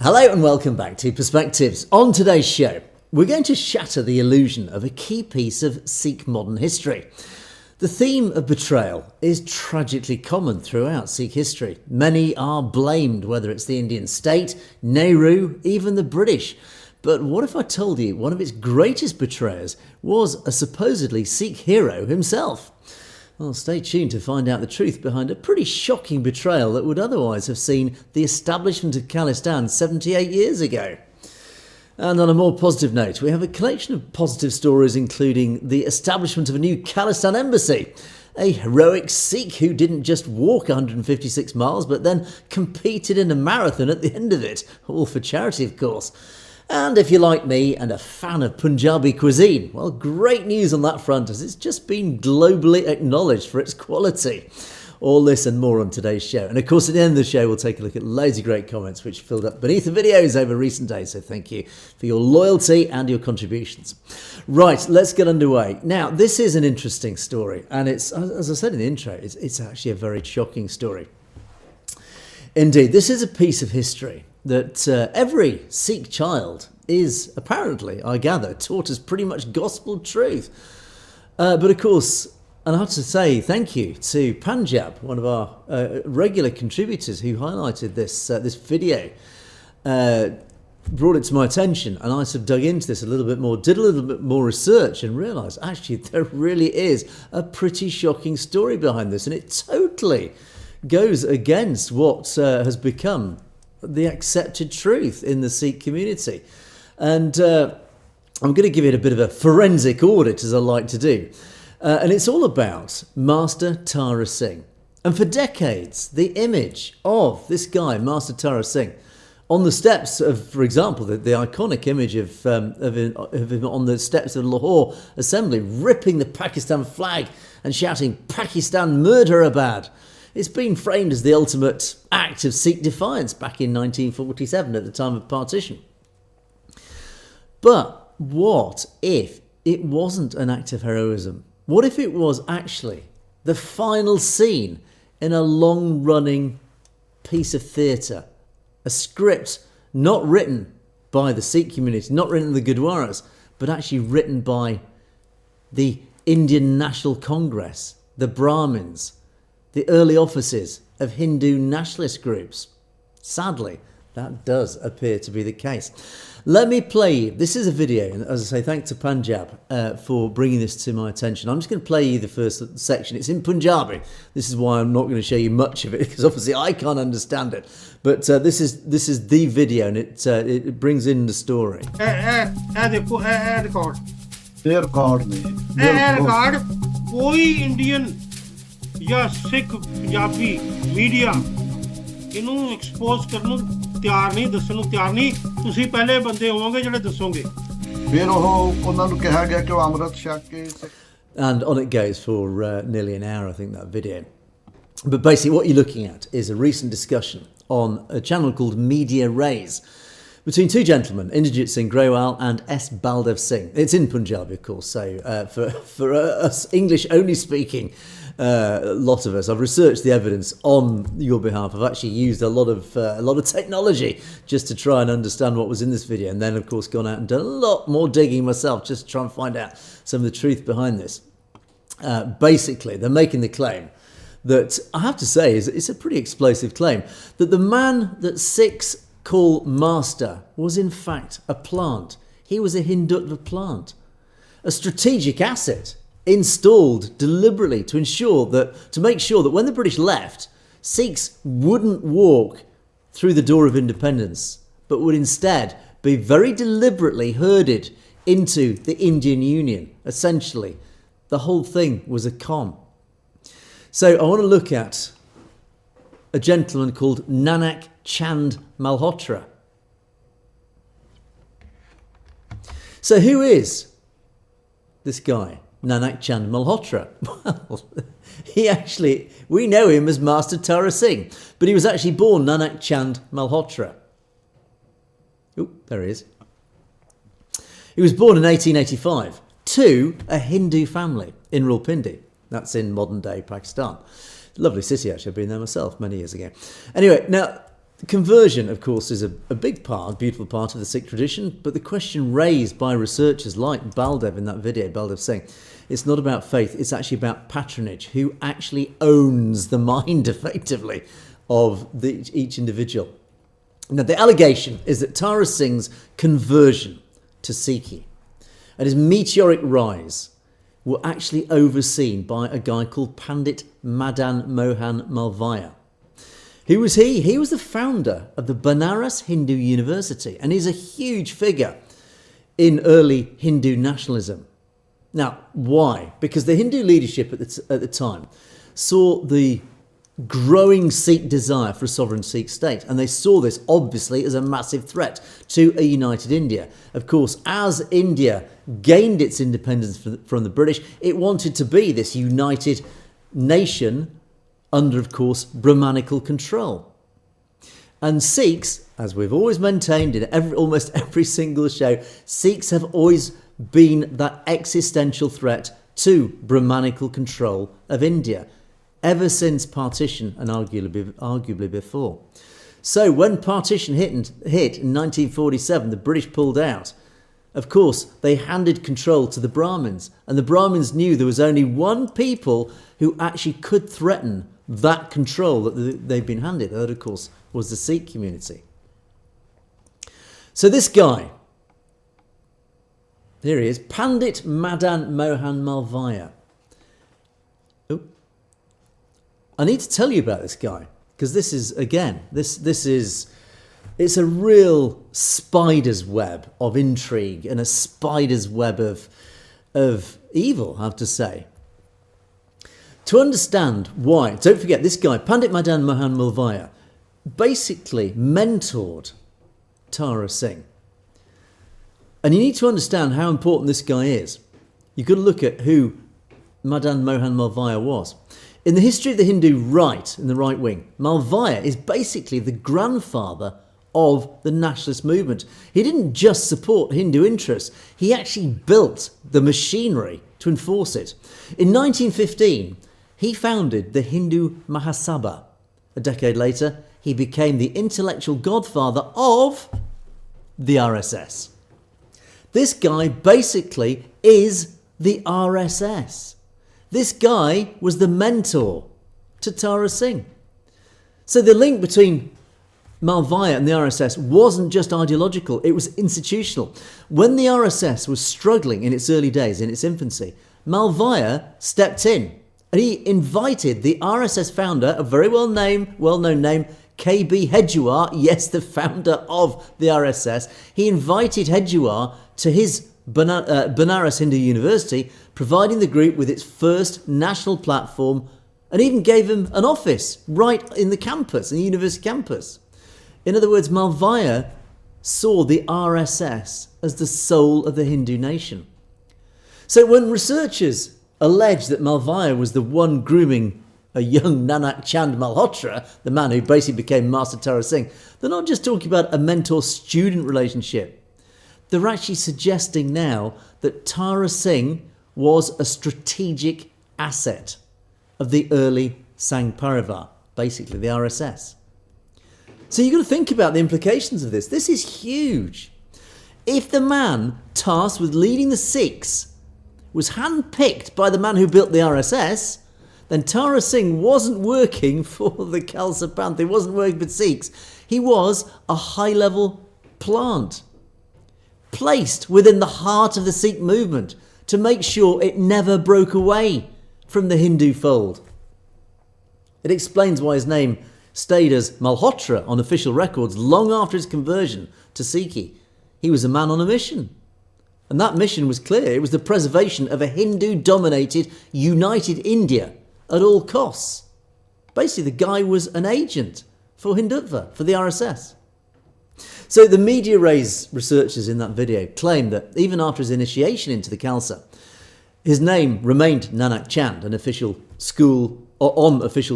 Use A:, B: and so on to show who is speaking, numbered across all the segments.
A: Hello and welcome back to Perspectives. On today's show, we're going to shatter the illusion of a key piece of Sikh modern history. The theme of betrayal is tragically common throughout Sikh history. Many are blamed, whether it's the Indian state, Nehru, even the British. But what if I told you one of its greatest betrayers was a supposedly Sikh hero himself? Well, stay tuned to find out the truth behind a pretty shocking betrayal that would otherwise have seen the establishment of Khalistan 78 years ago. And on a more positive note, we have a collection of positive stories including the establishment of a new Khalistan Embassy, a heroic Sikh who didn't just walk 156 miles but then competed in a marathon at the end of it, all for charity of course. And if you're like me and a fan of Punjabi cuisine, well, great news on that front as it's just been globally acknowledged for its quality. All this and more on today's show. And of course, at the end of the show, we'll take a look at loads of great comments which filled up beneath the videos over recent days. So thank you for your loyalty and your contributions. Right, let's get underway. Now, this is an interesting story. And it's, as I said in the intro, it's actually a very shocking story. Indeed, this is a piece of history that every Sikh child is apparently, I gather, taught as pretty much gospel truth. But of course, and I have to say thank you to Punjab, one of our regular contributors who highlighted this video, brought it to my attention, and I sort of dug into this a little bit more, did a little bit more research and realised actually there really is a pretty shocking story behind this, and it totally goes against what has become the accepted truth in the Sikh community. And I'm going to give it a bit of a forensic audit, as I like to do. And it's all about Master Tara Singh. And for decades, the image of this guy, Master Tara Singh, on the steps of, for example, the iconic image of him on the steps of Lahore Assembly, ripping the Pakistan flag and shouting, "Pakistan Murderabad." It's been framed as the ultimate act of Sikh defiance back in 1947 at the time of partition. But what if it wasn't an act of heroism? What if it was actually the final scene in a long-running piece of theatre? A script not written by the Sikh community, not written in the Gurdwaras, but actually written by the Indian National Congress, the Brahmins, the early offices of Hindu nationalist groups. Sadly, that does appear to be the case. Let me play you. This is a video, and as I say, thanks to Punjab for bringing this to my attention. I'm just going to play you the first section. It's in Punjabi. This is why I'm not going to show you much of it, because obviously I can't understand it. But this is the video, and it brings in the story.
B: ਜਾਂ ਸਿੱਖ Punjabi media ਇਹਨੂੰ expose ਕਰਨ ਨੂੰ ਤਿਆਰ ਨਹੀਂ, ਦੱਸਣ ਨੂੰ ਤਿਆਰ ਨਹੀਂ। ਤੁਸੀਂ ਪਹਿਲੇ ਬੰਦੇ ਹੋਵੋਗੇ ਜਿਹੜੇ ਦੱਸੋਗੇ।
C: ਫਿਰ ਉਹਨਾਂ ਨੂੰ ਕਿਹਾ ਗਿਆ ਕਿ ਉਹ ਅੰਮ੍ਰਿਤ ਛਕ ਕੇ।
A: And on it goes for nearly an hour, I think, that video. But basically what you're looking at is a recent discussion on a channel called Media Rays between two gentlemen, Inderjit Singh Grewal and S. Baldev Singh. It's in Punjabi, of course, so for us English-only speaking lot of us, I've researched the evidence on your behalf. I've actually used a lot of technology just to try and understand what was in this video, and then, of course, gone out and done a lot more digging myself just to try and find out some of the truth behind this. Basically, they're making the claim that, I have to say, it's a pretty explosive claim, that the man that Sikhs call Master was in fact a plant. He was a Hindutva plant, a strategic asset installed deliberately to make sure that when the British left, Sikhs wouldn't walk through the door of independence, but would instead be very deliberately herded into the Indian Union. Essentially, the whole thing was a con. So I want to look at a gentleman called Nanak Chand Malhotra. So who is this guy, Nanak Chand Malhotra? Well, we know him as Master Tara Singh, but he was actually born Nanak Chand Malhotra. Oh, there he is. He was born in 1885 to a Hindu family in Rawalpindi. That's in modern-day Pakistan. Lovely city, actually. I've been there myself many years ago. Anyway, now, Conversion, of course, is a big part, beautiful part of the Sikh tradition, but the question raised by researchers like Baldev in that video, Baldev Singh, it's not about faith, it's actually about patronage. Who actually owns the mind, effectively, of each individual? Now, the allegation is that Tara Singh's conversion to Sikhi and his meteoric rise were actually overseen by a guy called Pandit Madan Mohan Malviya. Who was he? He was the founder of the Banaras Hindu University, and he's a huge figure in early Hindu nationalism. Now, why? Because the Hindu leadership at the time saw the growing Sikh desire for a sovereign Sikh state, and they saw this obviously as a massive threat to a united India. Of course, as India gained its independence from the British, it wanted to be this united nation under, of course, Brahmanical control. And Sikhs, as we've always maintained in almost every single show, Sikhs have always been that existential threat to Brahmanical control of India, ever since partition and arguably before. So when partition hit in 1947, the British pulled out. Of course, they handed control to the Brahmins, and the Brahmins knew there was only one people who actually could threaten that control that they've been handed. That, of course, was the Sikh community. So this guy, here he is, Pandit Madan Mohan Malviya. Oh, I need to tell you about this guy, because this is, again, it's a real spider's web of intrigue and a spider's web of evil, I have to say. To understand why, don't forget, this guy, Pandit Madan Mohan Malviya, basically mentored Tara Singh. And you need to understand how important this guy is. You've got to look at who Madan Mohan Malviya was. In the history of the Hindu right, in the right wing, Malviya is basically the grandfather of the nationalist movement. He didn't just support Hindu interests, he actually built the machinery to enforce it. In 1915, he founded the Hindu Mahasabha. A decade later, he became the intellectual godfather of the RSS. This guy basically is the RSS. This guy was the mentor to Tara Singh. So the link between Malviya and the RSS wasn't just ideological, it was institutional. When the RSS was struggling in its early days, in its infancy, Malviya stepped in and he invited the RSS founder, a very well-known name, K.B. Hedgewar, yes, the founder of the RSS. He invited Hedgewar to his Banaras Hindu University, providing the group with its first national platform, and even gave him an office right in the campus, in the university campus. In other words, Malviya saw the RSS as the soul of the Hindu nation. So when researchers allege that Malviya was the one grooming a young Nanak Chand Malhotra, the man who basically became Master Tara Singh, they're not just talking about a mentor-student relationship. They're actually suggesting now that Tara Singh was a strategic asset of the early Sangh Parivar, basically the RSS. So you've got to think about the implications of this. This is huge. If the man tasked with leading the Sikhs was handpicked by the man who built the RSS, then Tara Singh wasn't working for the Khalsa Panth. He wasn't working for Sikhs. He was a high-level plant placed within the heart of the Sikh movement to make sure it never broke away from the Hindu fold. It explains why his name stayed as Malhotra on official records long after his conversion to Sikhi. He was a man on a mission. And that mission was clear. It was the preservation of a Hindu-dominated, united India at all costs. Basically, the guy was an agent for Hindutva, for the RSS. So the media raised researchers in that video claimed that even after his initiation into the Khalsa, his name remained Nanak Chand, on official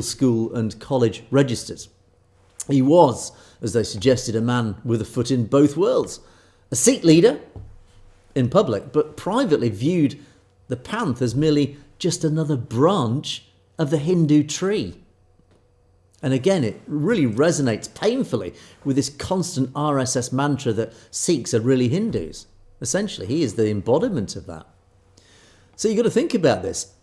A: school and college registers. He was, as they suggested, a man with a foot in both worlds. A Sikh leader in public, but privately viewed the Panth as merely just another branch of the Hindu tree. And again, it really resonates painfully with this constant RSS mantra that Sikhs are really Hindus. Essentially, he is the embodiment of that. So you've got to think about this.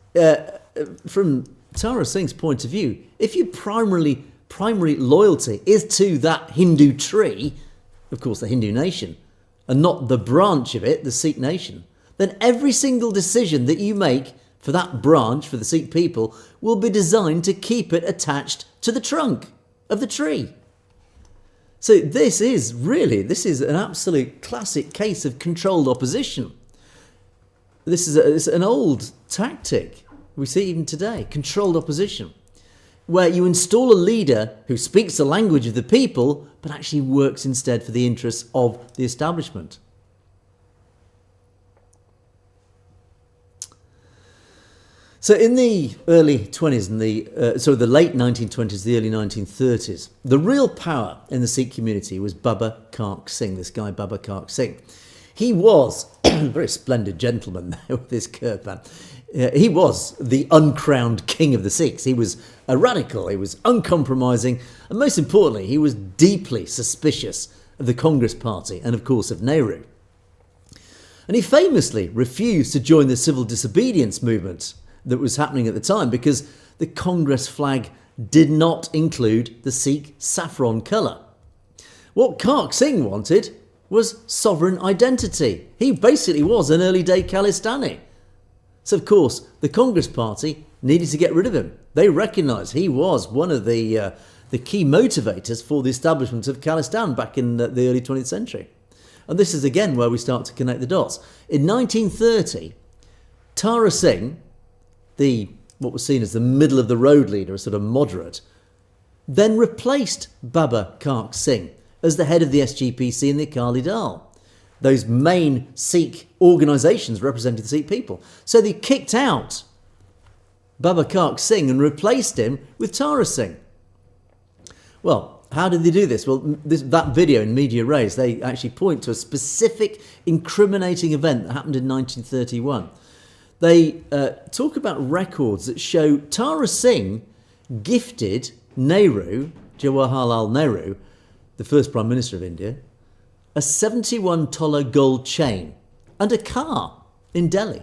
A: From Tara Singh's point of view, if your primary loyalty is to that Hindu tree, of course the Hindu nation, and not the branch of it, the Sikh nation, then every single decision that you make for that branch, for the Sikh people, will be designed to keep it attached to the trunk of the tree. So this is an absolute classic case of controlled opposition. This is an old tactic. We see even today, controlled opposition, where you install a leader who speaks the language of the people, but actually works instead for the interests of the establishment. So in the early 20s and the late 1920s, the early 1930s, the real power in the Sikh community was Baba Kark Singh, this guy Baba Kark Singh. He was a very splendid gentleman there with his kirpan. He was the uncrowned king of the Sikhs. He was a radical, he was uncompromising, and most importantly, he was deeply suspicious of the Congress Party and, of course, of Nehru. And he famously refused to join the civil disobedience movement that was happening at the time because the Congress flag did not include the Sikh saffron colour. What Kark Singh wanted was sovereign identity. He basically was an early day Khalistani. So of course the Congress Party needed to get rid of him. They recognised he was one of the key motivators for the establishment of Khalistan back in the early 20th century. And this is again where we start to connect the dots. In 1930, Tara Singh, what was seen as the middle of the road leader, a sort of moderate, then replaced Baba Kark Singh as the head of the SGPC and the Akali Dal, those main Sikh organisations representing the Sikh people. So they kicked out Baba Kark Singh and replaced him with Tara Singh. Well, how did they do this? Well, that video in Media Rays, they actually point to a specific incriminating event that happened in 1931. They talk about records that show Tara Singh gifted Nehru, Jawaharlal Nehru, the first Prime Minister of India, a 71 tola gold chain and a car in Delhi.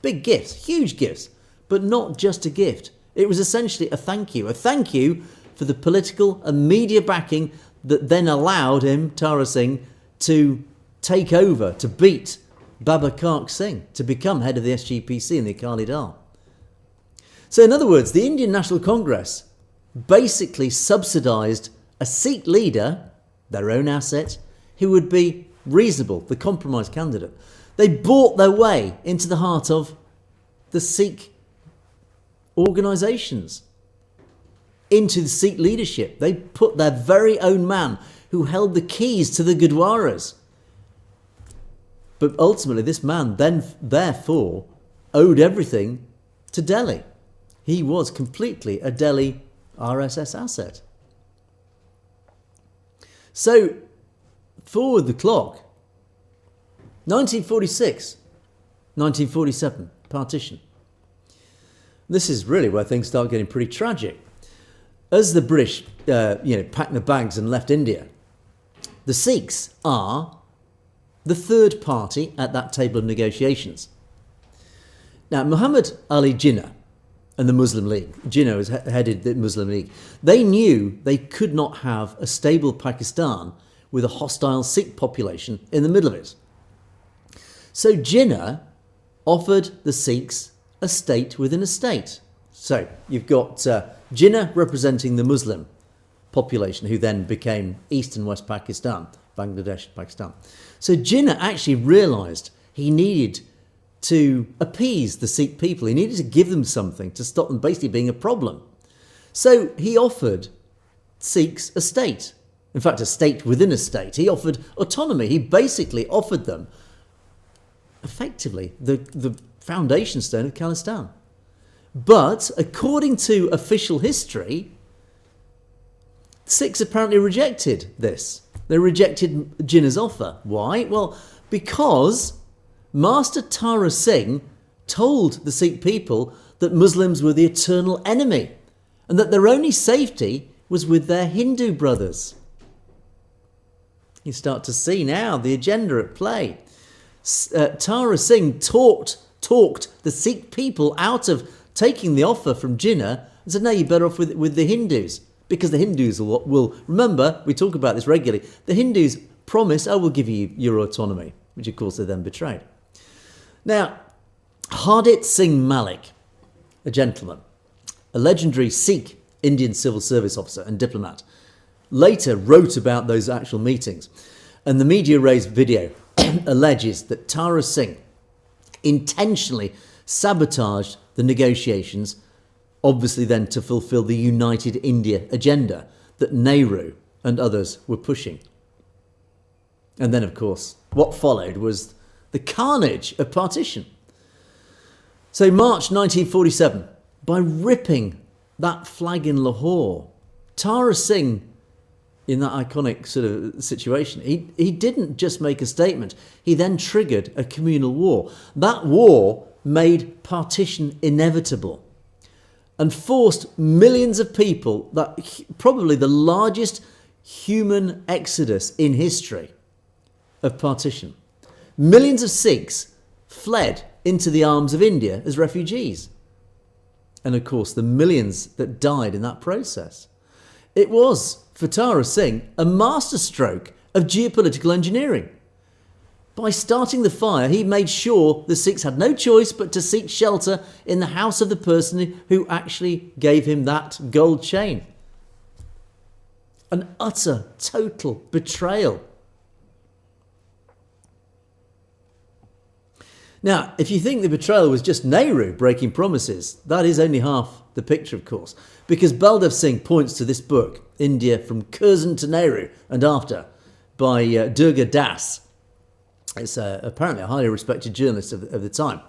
A: Big gifts, huge gifts, but not just a gift. It was essentially a thank you for the political and media backing that then allowed him, Tara Singh, to take over, to beat Baba Kark Singh, to become head of the SGPC and the Akali Dal. So in other words, the Indian National Congress basically subsidised a Sikh leader, their own asset, who would be reasonable, the compromise candidate. They bought their way into the heart of the Sikh organisations, into the Sikh leadership. They put their very own man who held the keys to the Gurdwaras. But ultimately, this man then, therefore, owed everything to Delhi. He was completely a Delhi RSS asset. So, forward the clock. 1946, 1947, partition. This is really where things start getting pretty tragic. As the British, packed their bags and left India, the Sikhs are the third party at that table of negotiations. Now, Muhammad Ali Jinnah and the Muslim League, Jinnah has headed the Muslim League, they knew they could not have a stable Pakistan with a hostile Sikh population in the middle of it. So Jinnah offered the Sikhs a state within a state. So you've got Jinnah representing the Muslim population, who then became East and West Pakistan, Bangladesh, Pakistan. So Jinnah actually realised he needed to appease the Sikh people. He needed to give them something to stop them basically being a problem. So he offered Sikhs a state. In fact, a state within a state. He offered autonomy. He basically offered them, effectively, the foundation stone of Khalistan. But according to official history, Sikhs apparently rejected this. They rejected Jinnah's offer. Why? Well, because Master Tara Singh told the Sikh people that Muslims were the eternal enemy and that their only safety was with their Hindu brothers. You start to see now the agenda at play. Tara Singh talked the Sikh people out of taking the offer from Jinnah and said, no, you're better off with the Hindus, because the Hindus will remember, we talk about this regularly, the Hindus promise, we'll give you your autonomy, which of course they then betrayed. Now, Hardit Singh Malik, a gentleman, a legendary Sikh Indian civil service officer and diplomat, later wrote about those actual meetings, and the media raised video alleges that Tara Singh intentionally sabotaged the negotiations, obviously then to fulfill the United India agenda that Nehru and others were pushing. And then, of course, what followed was the carnage of partition. So March 1947, by ripping that flag in Lahore, Tara Singh, in that iconic sort of situation, he didn't just make a statement, he then triggered a communal war. That war made partition inevitable and forced millions of people, that probably the largest human exodus in history of partition. Millions of Sikhs fled into the arms of India as refugees. And of course, the millions that died in that process. It was, for Tara Singh, a masterstroke of geopolitical engineering. By starting the fire, he made sure the Sikhs had no choice but to seek shelter in the house of the person who actually gave him that gold chain. An utter, total betrayal. Now, if you think the betrayal was just Nehru breaking promises, that is only half the picture, of course, because Baldev Singh points to this book, India from Cuisine to Nehru and After, by Durga Das. It's apparently a highly respected journalist of the time.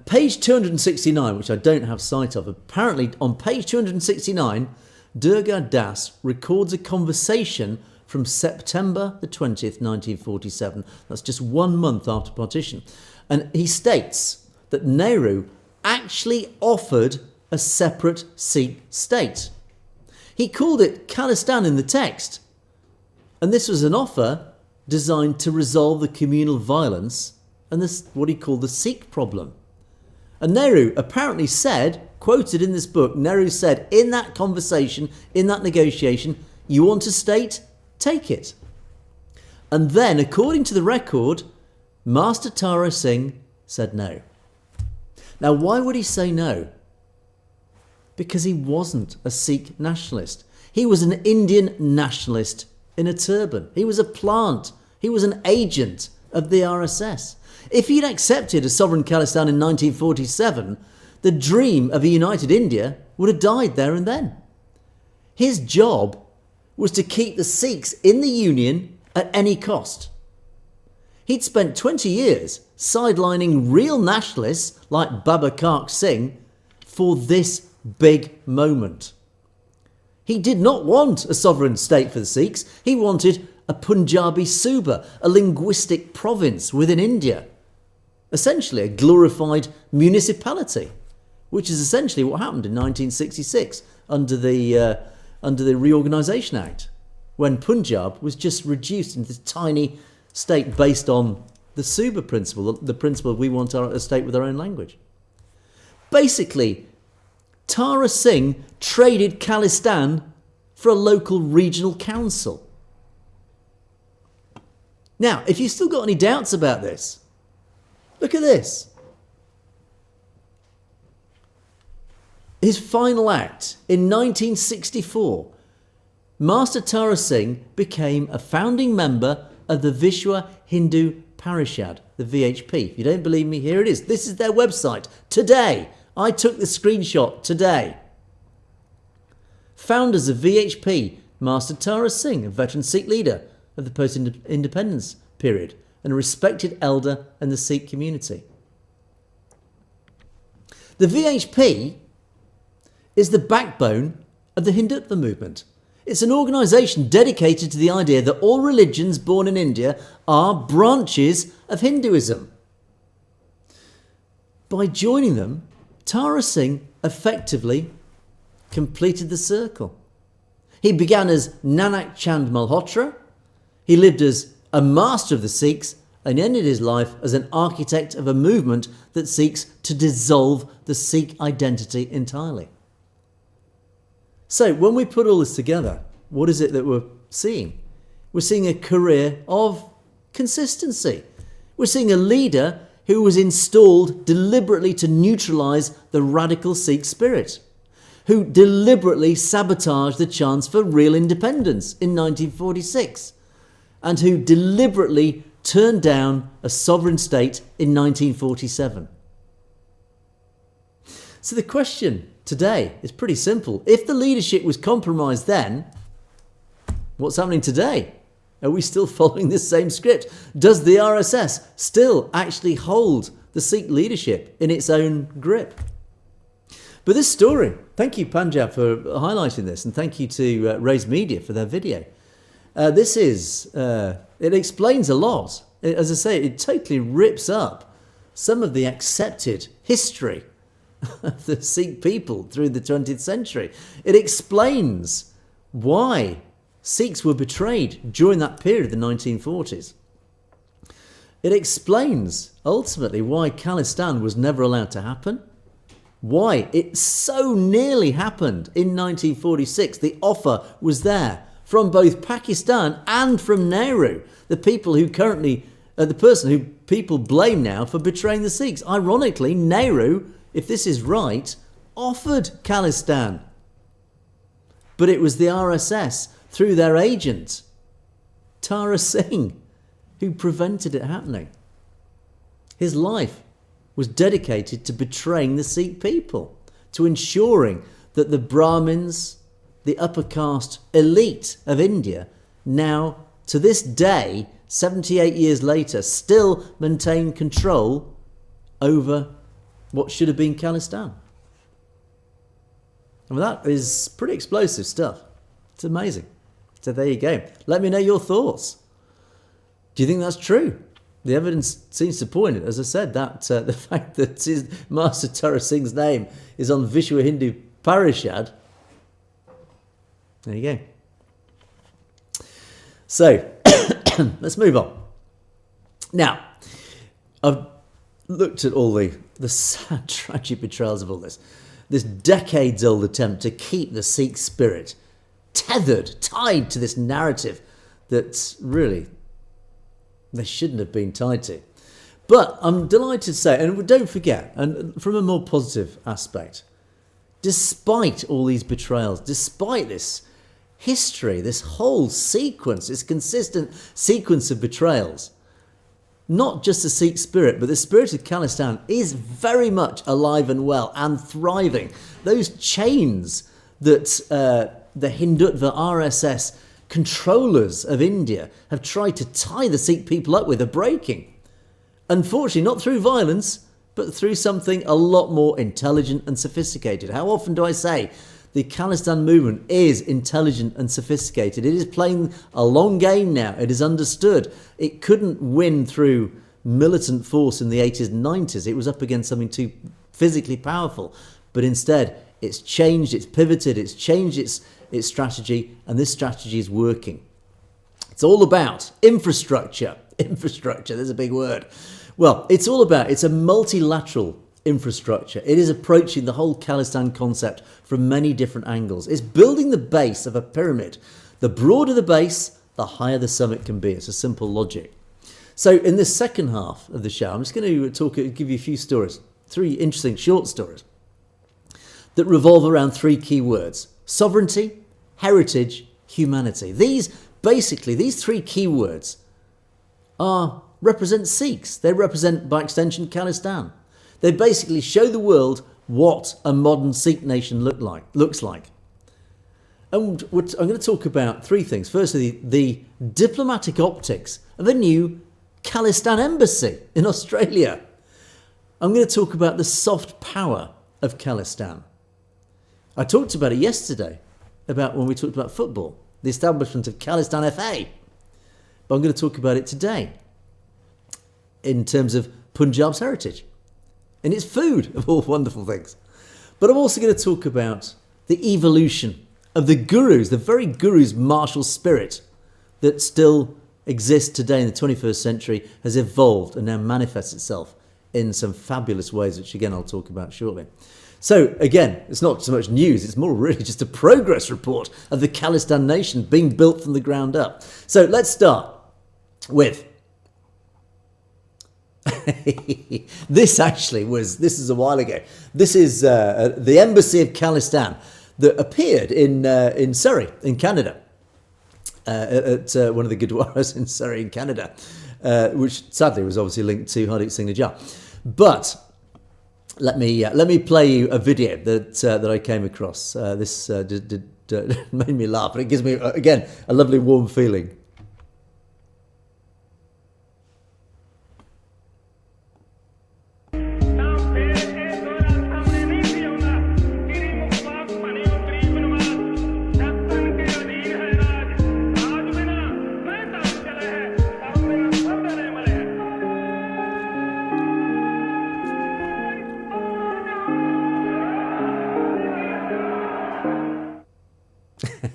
A: Page 269, which I don't have sight of, apparently on page 269, Durga Das records a conversation from September the 20th, 1947. That's just 1 month after partition. And he states that Nehru actually offered a separate Sikh state. He called it Khalistan in the text. And this was an offer designed to resolve the communal violence and this, what he called the Sikh problem. And Nehru apparently said, quoted in this book, Nehru said in that conversation, in that negotiation, you want a state? Take it. And then, according to the record, Master Tara Singh said no. Now, why would he say no? Because he wasn't a Sikh nationalist. He was an Indian nationalist in a turban. He was a plant. He was an agent of the RSS. If he'd accepted a sovereign Khalistan in 1947, the dream of a united India would have died there and then. His job was to keep the Sikhs in the Union at any cost. He'd spent 20 years sidelining real nationalists like Baba Kark Singh for this big moment. He did not want a sovereign state for the Sikhs. He wanted a Punjabi Suba, a linguistic province within India. Essentially a glorified municipality, which is essentially what happened in 1966 under the Reorganisation Act, when Punjab was just reduced into this tiny state based on the Suba principle, the principle we want a state with our own language. Basically, Tara Singh traded Khalistan for a local regional council. Now, if you've still got any doubts about this, look at this. His final act in 1964, Master Tara Singh became a founding member of the Vishwa Hindu Parishad, the VHP. If you don't believe me, here it is. This is their website. Today, I took the screenshot today. Founders of VHP, Master Tara Singh, a veteran Sikh leader of the post-independence period and a respected elder in the Sikh community. The VHP is the backbone of the Hindutva movement. It's an organisation dedicated to the idea that all religions born in India are branches of Hinduism. By joining them, Tara Singh effectively completed the circle. He began as Nanak Chand Malhotra. He lived as a master of the Sikhs and ended his life as an architect of a movement that seeks to dissolve the Sikh identity entirely. So when we put all this together, what is it that we're seeing? We're seeing a career of consistency. We're seeing a leader who was installed deliberately to neutralise the radical Sikh spirit, who deliberately sabotaged the chance for real independence in 1946, and who deliberately turned down a sovereign state in 1947. So the question today is pretty simple. If the leadership was compromised then, what's happening today? Are we still following this same script? Does the RSS still actually hold the Sikh leadership in its own grip? But this story, thank you Punjab for highlighting this, and thank you to Raise Media for their video. It explains a lot. As I say, it totally rips up some of the accepted history of the Sikh people through the 20th century. It explains why Sikhs were betrayed during that period of the 1940s. It explains ultimately why Khalistan was never allowed to happen, why it so nearly happened in 1946. The offer was there from both Pakistan and from Nehru, the person who people blame now for betraying the Sikhs. Ironically, Nehru, if this is right, offered Khalistan. But it was the RSS, through their agent, Tara Singh, who prevented it happening. His life was dedicated to betraying the Sikh people, to ensuring that the Brahmins, the upper caste elite of India, now, to this day, 78 years later, still maintain control over what should have been Khalistan. And that is pretty explosive stuff. It's amazing. So there you go. Let me know your thoughts. Do you think that's true? The evidence seems to point it. As I said, that the fact that Master Tara Singh's name is on Vishwa Hindu Parishad. There you go. So let's move on. Now, I've looked at all the sad, tragic betrayals of all this. This decades-old attempt to keep the Sikh spirit tied to this narrative that really they shouldn't have been tied to. But I'm delighted to say, and don't forget, and from a more positive aspect, despite all these betrayals, despite this history, this whole sequence, this consistent sequence of betrayals, not just the Sikh spirit, but the spirit of Khalistan is very much alive and well and thriving. Those chains that the Hindutva RSS controllers of India have tried to tie the Sikh people up with are breaking. Unfortunately, not through violence, but through something a lot more intelligent and sophisticated. How often do I say the Khalistan movement is intelligent and sophisticated? It is playing a long game now. It is understood. It couldn't win through militant force in the 80s and 90s. It was up against something too physically powerful. But instead, it's changed, it's pivoted, it's changed its strategy, and this strategy is working. It's all about infrastructure. Infrastructure, there's a big word. Well, it's a multilateral infrastructure. It is approaching the whole Khalistan concept from many different angles. It's building the base of a pyramid. The broader the base, the higher the summit can be. It's a simple logic. So in this second half of the show, I'm just going to give you a few stories, 3 interesting short stories that revolve around 3 key words: sovereignty, heritage, humanity. These 3 key words represent Sikhs. They represent, by extension, Khalistan. They basically show the world what a modern Sikh nation looks like. And I'm going to talk about 3 things. Firstly, the diplomatic optics of a new Khalistan Embassy in Australia. I'm going to talk about the soft power of Khalistan. I talked about it yesterday, about when we talked about football, the establishment of Khalistan FA. But I'm going to talk about it today in terms of Punjab's heritage and its food, of all wonderful things. But I'm also going to talk about the evolution of the gurus, the very gurus' martial spirit that still exists today in the 21st century has evolved and now manifests itself in some fabulous ways, which again I'll talk about shortly. So again, it's not so much news, it's more really just a progress report of the Khalistan nation being built from the ground up. So let's start with this is a while ago. This is the embassy of Khalistan that appeared in Surrey, in Canada, at one of the Gurdwaras in Surrey, in Canada, which sadly was obviously linked to Hardeep Singh Nijjar. But let me play you a video that I came across. This made me laugh, but it gives me again a lovely warm feeling.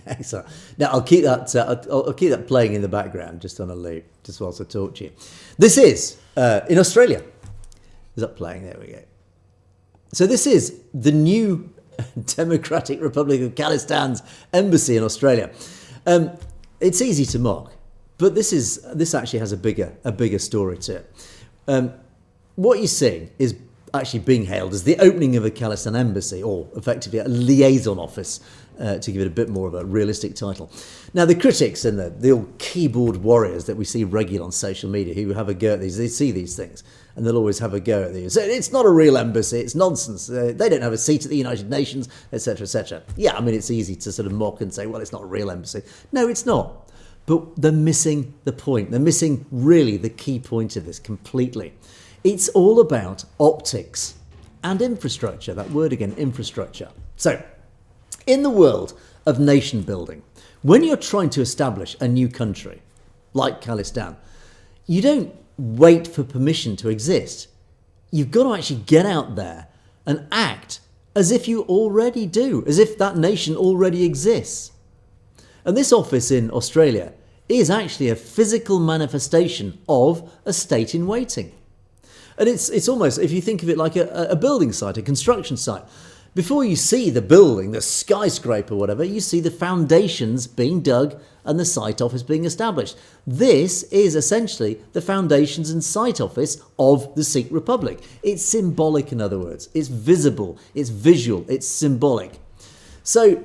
A: Excellent. Now I'll keep that playing in the background, just on a loop, just whilst I talk to you. This is in Australia. Is that playing? There we go. So this is the new Democratic Republic of Khalistan's embassy in Australia. It's easy to mock, but this actually has a bigger story to it. What you're seeing is actually being hailed as the opening of a Khalistan embassy, or effectively a liaison office, to give it a bit more of a realistic title. Now, the critics and the old keyboard warriors that we see regularly on social media who have a go at these, they see these things and they'll always have a go at these. It's not a real embassy, it's nonsense. They don't have a seat at the United Nations, etc., etc. Yeah, I mean, it's easy to sort of mock and say, well, it's not a real embassy. No, it's not. But they're missing the point. They're missing really the key point of this completely. It's all about optics and infrastructure. That word again, infrastructure. So, in the world of nation building, when you're trying to establish a new country, like Khalistan, you don't wait for permission to exist. You've got to actually get out there and act as if you already do, as if that nation already exists. And this office in Australia is actually a physical manifestation of a state in waiting. And it's almost, if you think of it like a building site, a construction site, before you see the building, the skyscraper, whatever, you see the foundations being dug and the site office being established. This is essentially the foundations and site office of the Sikh Republic. It's symbolic, in other words. It's visible, it's visual, it's symbolic. So,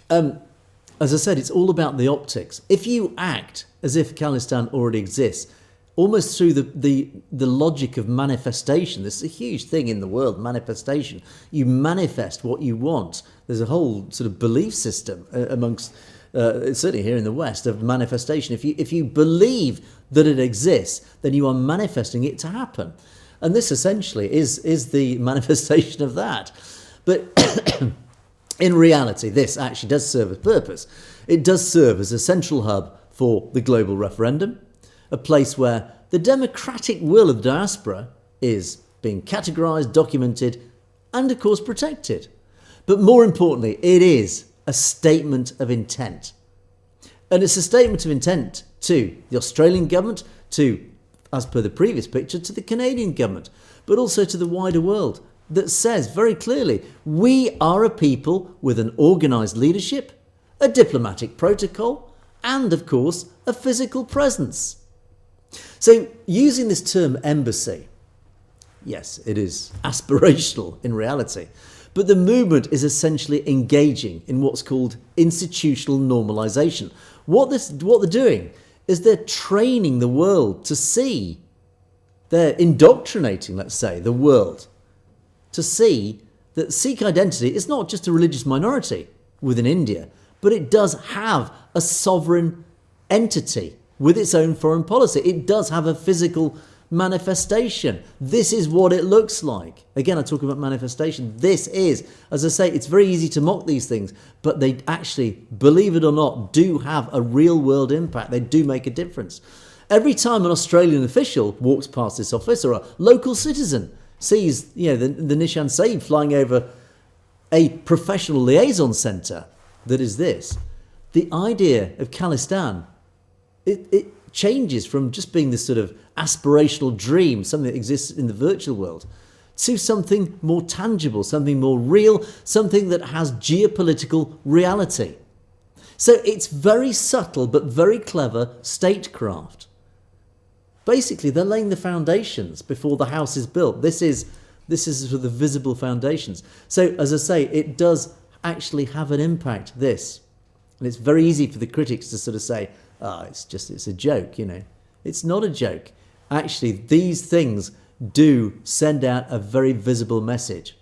A: as I said, it's all about the optics. If you act as if Khalistan already exists, almost through the logic of manifestation. This is a huge thing in the world, manifestation. You manifest what you want. There's a whole sort of belief system amongst, certainly here in the West, of manifestation. If you believe that it exists, then you are manifesting it to happen. And this essentially is the manifestation of that. But in reality, this actually does serve a purpose. It does serve as a central hub for the global referendum, a place where the democratic will of the diaspora is being categorised, documented, and of course protected. But more importantly, it is a statement of intent. And it's a statement of intent to the Australian government, to, as per the previous picture, to the Canadian government, but also to the wider world, that says very clearly, we are a people with an organised leadership, a diplomatic protocol, and of course, a physical presence. So, using this term embassy, yes, it is aspirational in reality, but the movement is essentially engaging in what's called institutional normalisation. What they're doing is they're training the world to see, they're indoctrinating, let's say, the world to see that Sikh identity is not just a religious minority within India, but it does have a sovereign entity with its own foreign policy. It does have a physical manifestation. This is what it looks like. Again, I talk about manifestation. This is, as I say, it's very easy to mock these things, but they actually, believe it or not, do have a real world impact. They do make a difference. Every time an Australian official walks past this office, or a local citizen sees, the Nishan Saib flying over a professional liaison centre, that is this. The idea of Khalistan, it changes from just being this sort of aspirational dream, something that exists in the virtual world, to something more tangible, something more real, something that has geopolitical reality. So it's very subtle but very clever statecraft. Basically, they're laying the foundations before the house is built. This is sort of the visible foundations. So, as I say, it does actually have an impact, this. And it's very easy for the critics to sort of say, it's a joke, you know. It's not a joke. Actually, these things do send out a very visible message.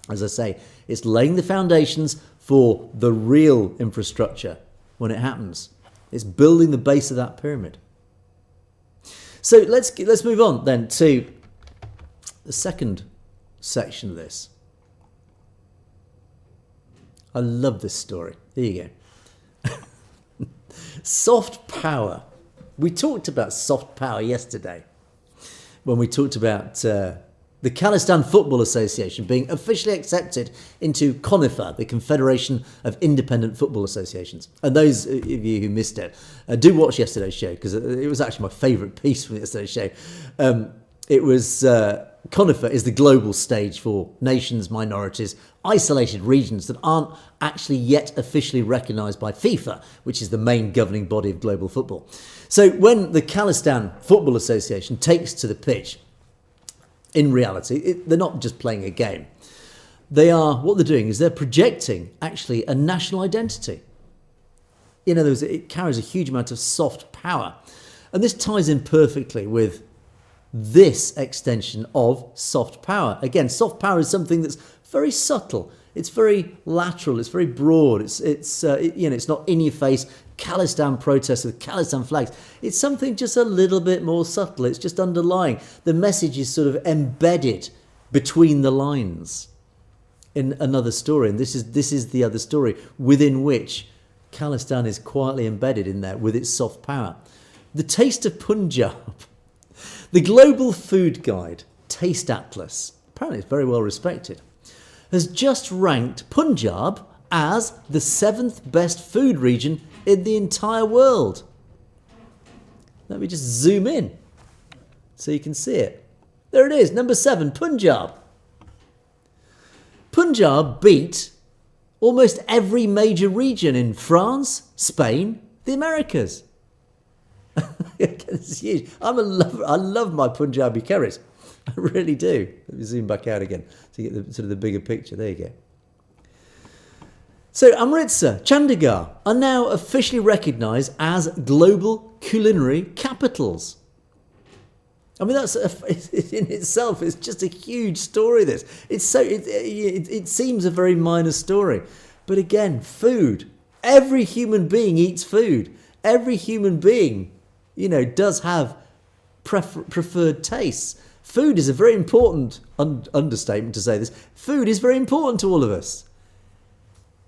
A: As I say, it's laying the foundations for the real infrastructure when it happens. It's building the base of that pyramid. So let's move on then to the second section of this. I love this story. Here you go. Soft power. We talked about soft power yesterday when we talked about the Khalistan Football Association being officially accepted into CONIFA, the Confederation of Independent Football Associations. And those of you who missed it, do watch yesterday's show, because it was actually my favourite piece from yesterday's show. It was CONIFA is the global stage for nations, minorities, isolated regions that aren't actually yet officially recognised by FIFA, which is the main governing body of global football. So when the Khalistan Football Association takes to the pitch, in reality, they're not just playing a game. What they're doing is they're projecting actually a national identity. In other words, it carries a huge amount of soft power. And this ties in perfectly with this extension of soft power. Again, soft power is something that's very subtle. It's very lateral. It's very broad. It's not in your face. Khalistan protests with Khalistan flags. It's something just a little bit more subtle. It's just underlying. The message is sort of embedded between the lines in another story. And this is the other story within which Khalistan is quietly embedded in there with its soft power. The Taste of Punjab. The Global Food Guide, Taste Atlas, apparently it's very well respected, has just ranked Punjab as the 7th best food region in the entire world. Let me just zoom in so you can see it. There it is, number 7, Punjab. Punjab beat almost every major region in France, Spain, the Americas. It's huge. I love my Punjabi curries. I really do. Let me zoom back out again to get the bigger picture. There you go. So Amritsar, Chandigarh are now officially recognised as global culinary capitals. I mean, that's in itself, it's just a huge story. This it seems a very minor story, but again, food. Every human being eats food. Every human being, does have preferred tastes. Food is a very important understatement to say this. Food is very important to all of us.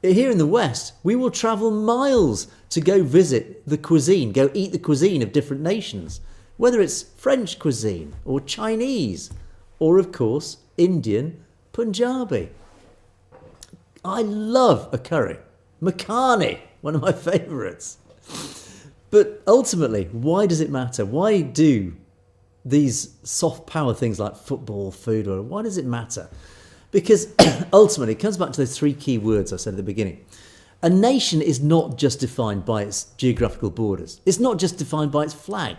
A: Here in the West, we will travel miles to go visit the cuisine, go eat the cuisine of different nations, whether it's French cuisine or Chinese or, of course, Indian, Punjabi. I love a curry. Makhani, one of my favourites. But ultimately, why does it matter? Why do these soft power things like football, food, why does it matter? Because ultimately, it comes back to those 3 key words I said at the beginning. A nation is not just defined by its geographical borders. It's not just defined by its flag.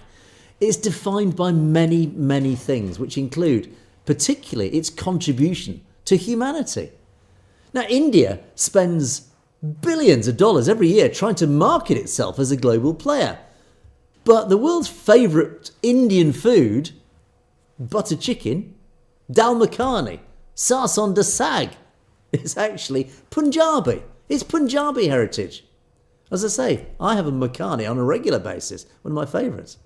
A: It's defined by many, many things, which include particularly its contribution to humanity. Now, India spends billions of dollars every year trying to market itself as a global player. But the world's favourite Indian food, butter chicken, dal makhani, sarson da sag, is actually Punjabi. It's Punjabi heritage. As I say, I have a makhani on a regular basis, one of my favourites.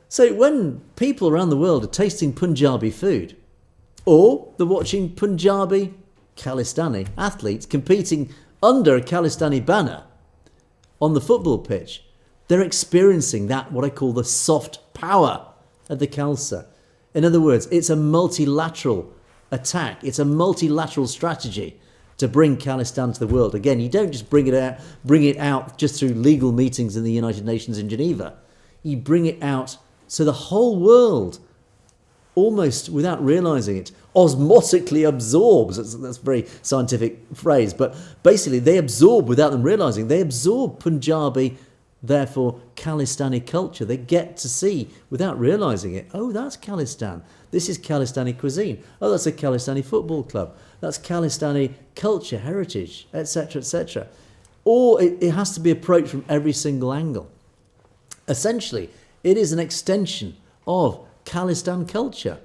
A: So when people around the world are tasting Punjabi food, or they're watching Punjabi Khalistani athletes competing under a Khalistani banner on the football pitch, they're experiencing that, what I call the soft power of the Khalsa. In other words, it's a multilateral attack. It's a multilateral strategy to bring Khalistan to the world. Again, you don't just bring it out just through legal meetings in the United Nations in Geneva. You bring it out so the whole world, almost without realizing it, osmotically absorbs. That's a very scientific phrase, but basically they absorb without them realizing. They absorb Punjabi, therefore Khalistani culture. They get to see without realizing it. Oh, that's Khalistan. This is Khalistani cuisine. Oh, that's a Khalistani football club. That's Khalistani culture, heritage, etc., etc. Or it has to be approached from every single angle. Essentially, it is an extension of Khalistan culture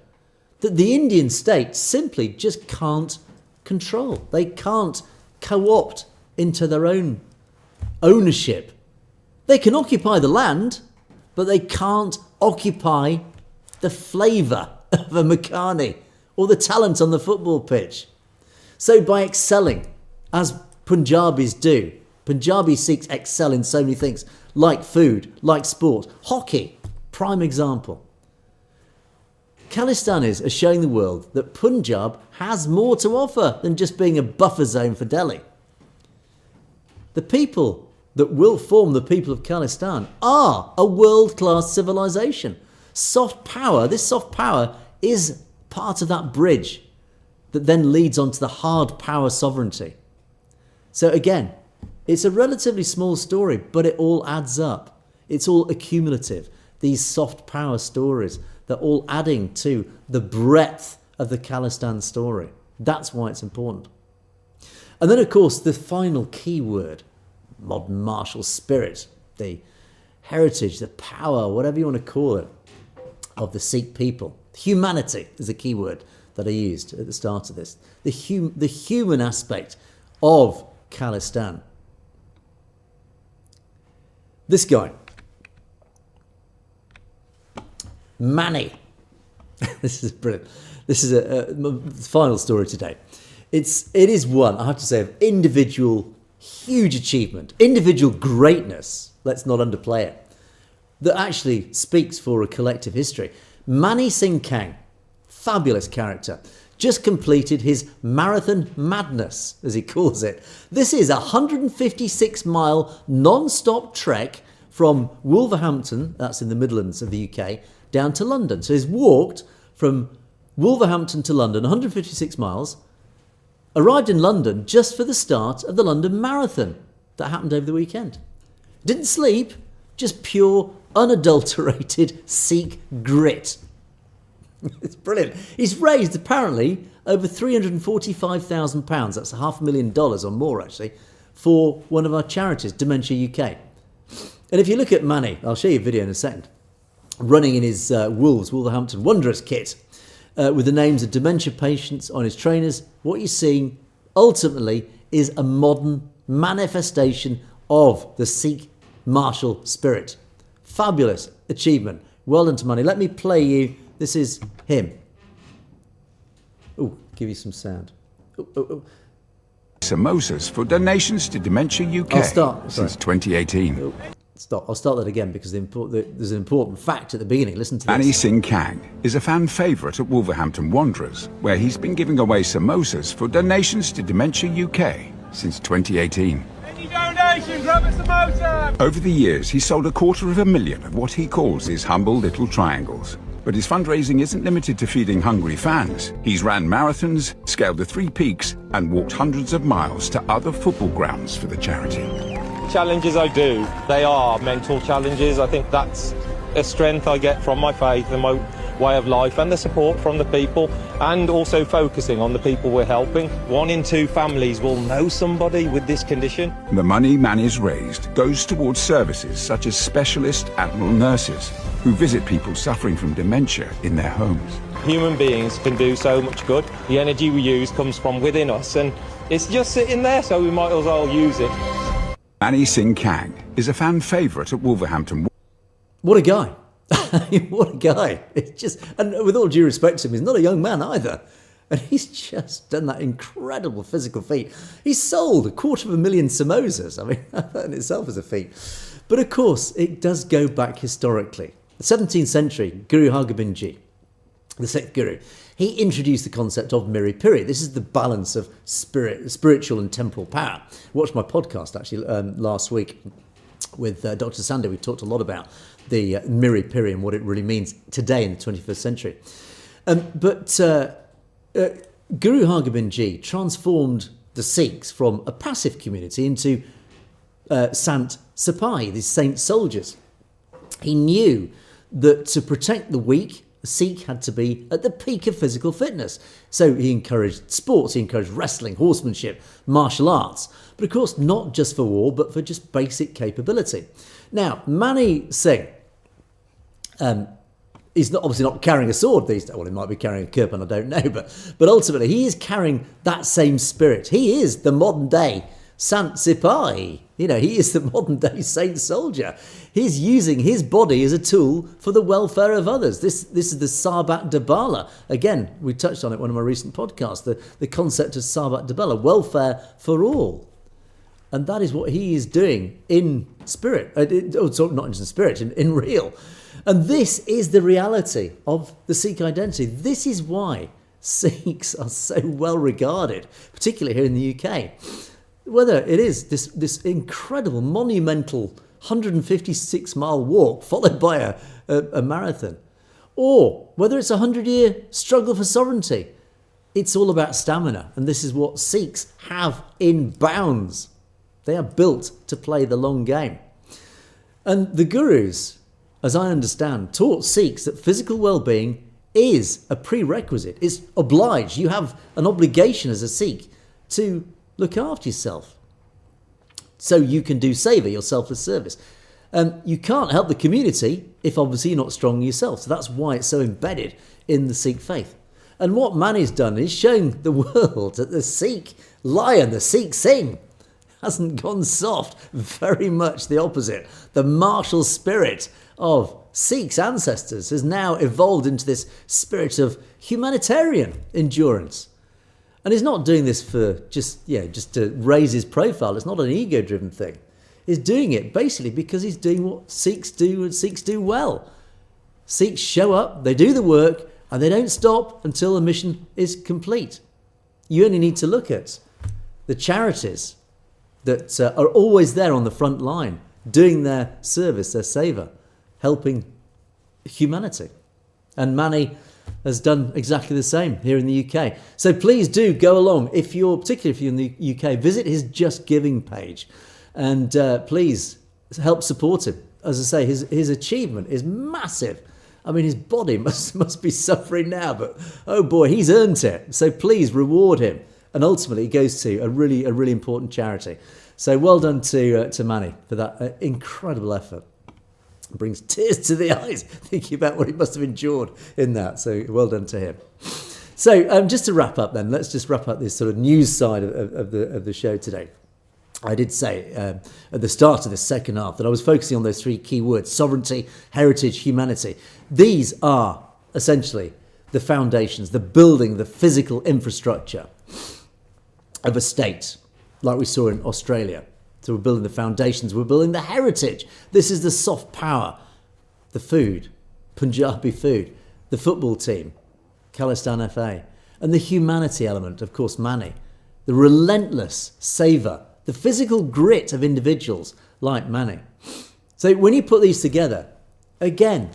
A: that the Indian state simply just can't control. They can't co-opt into their own ownership. They can occupy the land, but they can't occupy the flavour of a Makhani or the talent on the football pitch. So by excelling, as Punjabis do, Punjabi Sikhs excel in so many things, like food, like sport, hockey, prime example. Khalistanis are showing the world that Punjab has more to offer than just being a buffer zone for Delhi. The people that will form the people of Khalistan are a world-class civilization. Soft power, this soft power is part of that bridge that then leads on to the hard power sovereignty. So again, it's a relatively small story, but it all adds up. It's all accumulative. These soft power stories, they're all adding to the breadth of the Khalistan story. That's why it's important. And then, of course, the final key word, modern martial spirit, the heritage, the power, whatever you want to call it, of the Sikh people. Humanity is the key word that I used at the start of this. The human aspect of Khalistan. This guy, Mani. This is brilliant. This is a final story today. It is one, I have to say, of individual huge achievement, individual greatness, let's not underplay it, that actually speaks for a collective history. Mani Singh Kang, fabulous character, just completed his marathon madness, as he calls it. This is a 156-mile non-stop trek from Wolverhampton, that's in the Midlands of the UK, down to London. So he's walked from Wolverhampton to London, 156 miles, arrived in London just for the start of the London Marathon that happened over the weekend. Didn't sleep, just pure, unadulterated Sikh grit. It's brilliant. He's raised, apparently, over £345,000, that's $500,000 or more, actually, for one of our charities, Dementia UK. And if you look at Mani, I'll show you a video in a second, running in his Wolverhampton Wanderers kit, with the names of dementia patients on his trainers, what you're seeing ultimately is a modern manifestation of the Sikh martial spirit. Fabulous achievement. Well done to Mani. Let me play you. This is him. Oh, give you some sound.
D: Samosas for donations to Dementia UK
A: I'll start.
D: since 2018.
A: Stop. I'll start that again because there's an important fact at the beginning. Listen to
D: Mani
A: this.
D: Singh Kang is a fan favourite at Wolverhampton Wanderers, where he's been giving away samosas for donations to Dementia UK since 2018.
E: Any donations, grab a samosa!
D: Over the years, he's sold 250,000 of what he calls his humble little triangles. But his fundraising isn't limited to feeding hungry fans. He's ran marathons, scaled the 3 peaks, and walked hundreds of miles to other football grounds for the charity.
E: Challenges I do, they are mental challenges. I think that's a strength I get from my faith and my way of life and the support from the people, and also focusing on the people we're helping. 1 in 2 families will know somebody with this condition.
D: The money Mani's raised goes towards services such as specialist animal nurses who visit people suffering from dementia in their homes.
E: Human beings can do so much good. The energy we use comes from within us, and it's just sitting there, so we might as well use it.
D: Mani Singh Kang is a fan favourite at Wolverhampton.
A: What a guy. What a guy. It's just, and with all due respect to him, he's not a young man either. And he's just done that incredible physical feat. He's sold 250,000 samosas. I mean, that in itself is a feat. But of course, it does go back historically. The 17th century, Guru Hargobind Ji the Sikh guru, he introduced the concept of Miri Piri. This is the balance of spiritual and temporal power. Watched my podcast actually last week with Dr. Sandy. We talked a lot about the Miri Piri and what it really means today in the 21st century. But Guru Hargobind Ji transformed the Sikhs from a passive community into Sant Sipahi, these saint soldiers. He knew that to protect the weak, a Sikh had to be at the peak of physical fitness. So he encouraged sports, he encouraged wrestling, horsemanship, martial arts. But of course, not just for war, but for just basic capability. Now, Mani Singh, he's obviously not carrying a sword these days. Well, he might be carrying a kirpan, I don't know. But ultimately, he is carrying that same spirit. He is the modern day Sant Sipahi. He is the modern day saint soldier. He's using his body as a tool for the welfare of others. This is the Sarbat Dabala. Again, we touched on it in one of my recent podcasts, the concept of Sarbat Dabala, welfare for all. And that is what he is doing in spirit. Not in spirit, in real. And this is the reality of the Sikh identity. This is why Sikhs are so well regarded, particularly here in the UK. Whether it is this incredible, monumental 156-mile walk followed by a marathon, or whether it's a 100-year struggle for sovereignty, it's all about stamina. And this is what Sikhs have in bounds. They are built to play the long game. And the gurus, as I understand, taught Sikhs that physical well-being is a prerequisite. It's obliged. You have an obligation as a Sikh to look after yourself so you can do seva, your selfless service. You can't help the community if obviously you're not strong yourself. So that's why it's so embedded in the Sikh faith. And what Mani's done is showing the world that the Sikh lion, the Sikh Singh, hasn't gone soft. Very much the opposite. The martial spirit of Sikhs' ancestors has now evolved into this spirit of humanitarian endurance. And he's not doing this for just to raise his profile. It's not an ego-driven thing. He's doing it basically because he's doing what Sikhs do and Sikhs do well. Sikhs show up, they do the work, and they don't stop until the mission is complete. You only need to look at the charities that are always there on the front line, doing their service, their seva, helping humanity. And Mani has done exactly the same here in the UK. So please do go along. Particularly if you're in the UK, visit his Just Giving page and please help support him. As I say, his achievement is massive. I mean, his body must be suffering now, but oh boy, he's earned it. So please reward him. And ultimately, it goes to a really important charity. So well done to Mani for that incredible effort. It brings tears to the eyes thinking about what he must have endured in that. So well done to him. So just to wrap up then, let's just wrap up this sort of news side of the show today. I did say at the start of the second half that I was focusing on those three key words: sovereignty, heritage, humanity. These are essentially the foundations, the building, the physical infrastructure of a state, like we saw in Australia. So we're building the foundations, we're building the heritage. This is the soft power, the food, Punjabi food, the football team, Khalistan FA, and the humanity element, of course, Mani, the relentless seva, the physical grit of individuals like Mani. So when you put these together, again,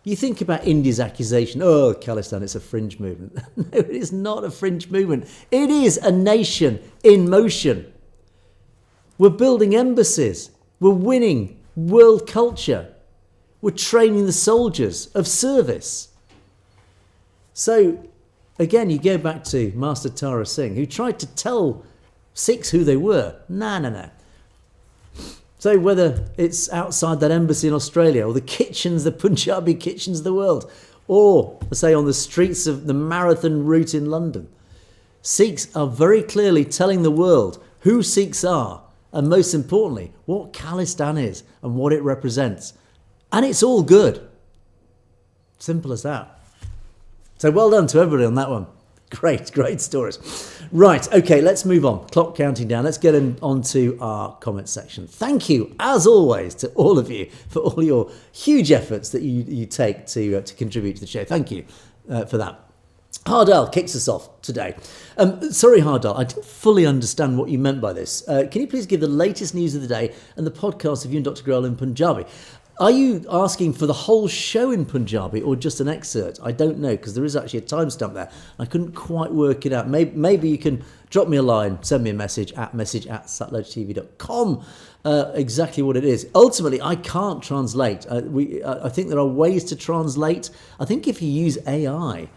A: you think about India's accusation, oh, Khalistan, it's a fringe movement. No, it is not a fringe movement. It is a nation in motion. We're building embassies. We're winning world culture. We're training the soldiers of service. So, again, you go back to Master Tara Singh, who tried to tell Sikhs who they were. No. So whether it's outside that embassy in Australia or the kitchens, the Punjabi kitchens of the world, or, say, on the streets of the marathon route in London, Sikhs are very clearly telling the world who Sikhs are, and most importantly, what Khalistan is and what it represents. And it's all good. Simple as that. So well done to everybody on that one. Great stories. Right, okay, let's move on. Clock counting down. Let's get on to our comment section. Thank you, as always, to all of you for all your huge efforts that you take to contribute to the show. Thank you. for that. Hardal kicks us off today. Sorry, Hardal, I didn't fully understand what you meant by this. Can you please give the latest news of the day and the podcast of you and Dr. Grohl in Punjabi? Are you asking for the whole show in Punjabi or just an excerpt? I don't know, because there is actually a timestamp there. I couldn't quite work it out. Maybe you can drop me a line, send me a message at satellitetv.com. Exactly what it is. Ultimately, I can't translate. I think there are ways to translate. I think if you use AI,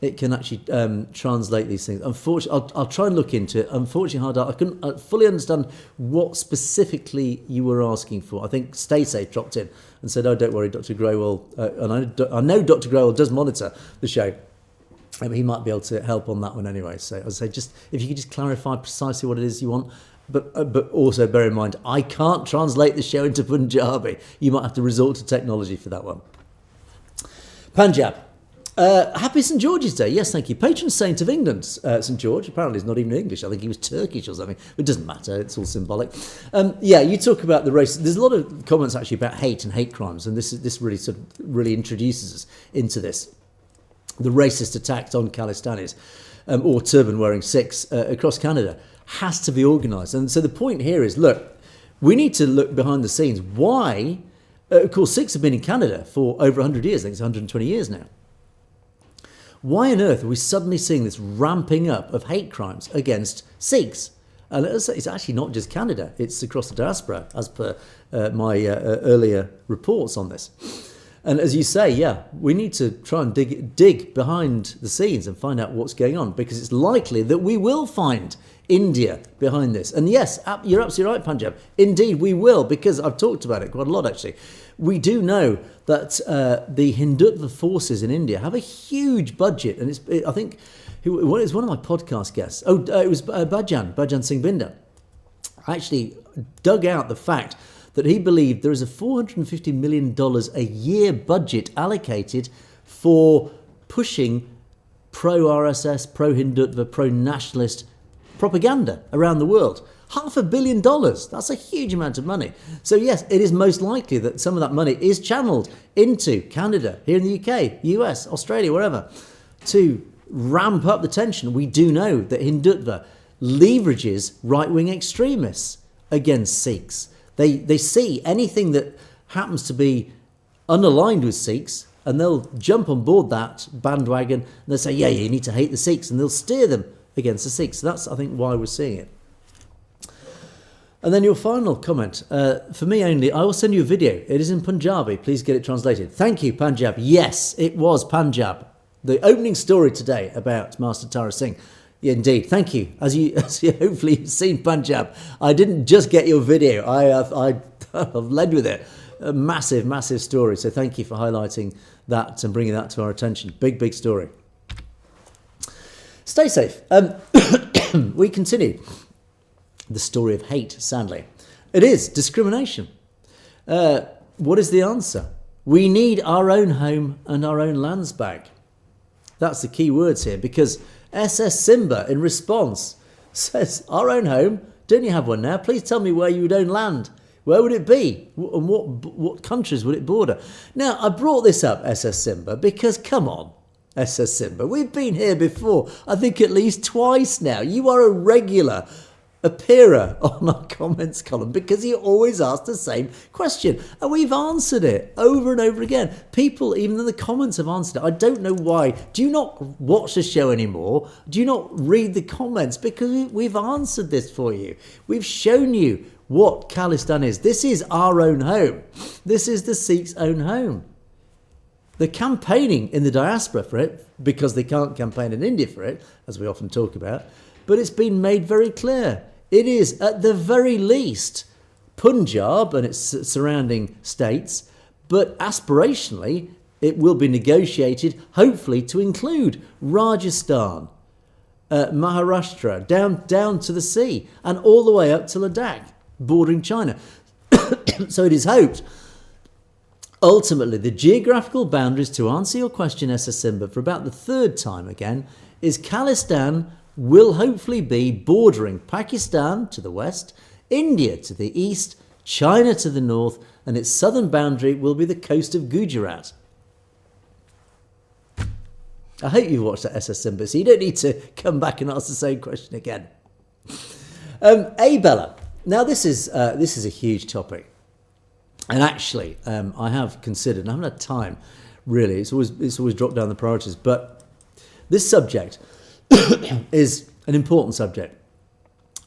A: it can actually translate these things. Unfortunately, I'll try and look into it. Unfortunately, Hardal, I couldn't fully understand what specifically you were asking for. I think Stay Safe dropped in and said, "Oh, don't worry, Dr. Growell." And I know Dr. Growell does monitor the show. He might be able to help on that one anyway. So I'd say, just if you could just clarify precisely what it is you want. But also bear in mind, I can't translate the show into Punjabi. You might have to resort to technology for that one. Punjab. Happy St. George's Day. Yes, thank you. Patron saint of England, St. George. Apparently he's not even English. I think he was Turkish or something. It doesn't matter. It's all symbolic. You talk about the race. There's a lot of comments actually about hate and hate crimes. And this really sort of really introduces us into this. The racist attacks on Khalistanis or turban-wearing Sikhs across Canada has to be organised. And so the point here is, look, we need to look behind the scenes. Why? Of course, Sikhs have been in Canada for over 100 years. I think it's 120 years now. Why on earth are we suddenly seeing this ramping up of hate crimes against Sikhs? And it's actually not just Canada. It's across the diaspora, as per my earlier reports on this. And as you say, we need to try and dig behind the scenes and find out what's going on, because it's likely that we will find India behind this. And yes, you're absolutely right, Punjab. Indeed, we will, because I've talked about it quite a lot, actually. We do know that the Hindutva forces in India have a huge budget. And I think it was one of my podcast guests. It was Bhajan Singh Binder. Actually dug out the fact that he believed there is a $450 million a year budget allocated for pushing pro-RSS, pro-Hindutva, pro-nationalist propaganda around the world. $500 million. That's a huge amount of money. So yes, it is most likely that some of that money is channeled into Canada, here in the UK, US, Australia, wherever, to ramp up the tension. We do know that Hindutva leverages right-wing extremists against Sikhs. They see anything that happens to be unaligned with Sikhs, and they'll jump on board that bandwagon, and they'll say, yeah, you need to hate the Sikhs, and they'll steer them against the Sikhs. So that's, I think, why we're seeing it. And then your final comment, for me only, I will send you a video. It is in Punjabi. Please get it translated. Thank you, Punjab. Yes, it was Punjab. The opening story today about Master Tara Singh. Yeah, indeed. Thank you. As you hopefully you've seen, Punjab, I didn't just get your video. I've led with it. A massive, massive story. So thank you for highlighting that and bringing that to our attention. Big, big story. Stay safe. We continue the story of hate, sadly. It is discrimination. What is the answer? We need our own home and our own lands back. That's the key words here, because SS Simba, in response, says, our own home, don't you have one now? Please tell me where you would own land. Where would it be? And what countries would it border? Now, I brought this up, SS Simba, because, come on, SS Simba, we've been here before, I think at least twice now. You are a regular appearer on our comments column because you always ask the same question, and we've answered it over and over again. People, even in the comments, have answered it. I don't know why. Do you not watch the show anymore? Do you not read the comments? Because we've answered this for you. We've shown you what Khalistan is. This is our own home. This is the Sikhs' own home. They're campaigning in the diaspora for it because they can't campaign in India for it, as we often talk about. But it's been made very clear. It is, at the very least, Punjab and its surrounding states, but aspirationally, it will be negotiated, hopefully, to include Rajasthan, Maharashtra, down to the sea, and all the way up to Ladakh, bordering China. So it is hoped, ultimately, the geographical boundaries, to answer your question, SS Simba, for about the third time again, is Khalistan will hopefully be bordering Pakistan to the west, India to the east, China to the north, and its southern boundary will be the coast of Gujarat. I hope you've watched that SS Embassy. You don't need to come back and ask the same question again. Abella. Now this is a huge topic, and actually I have considered, and I haven't had time really. It's always dropped down the priorities, but this subject is an important subject.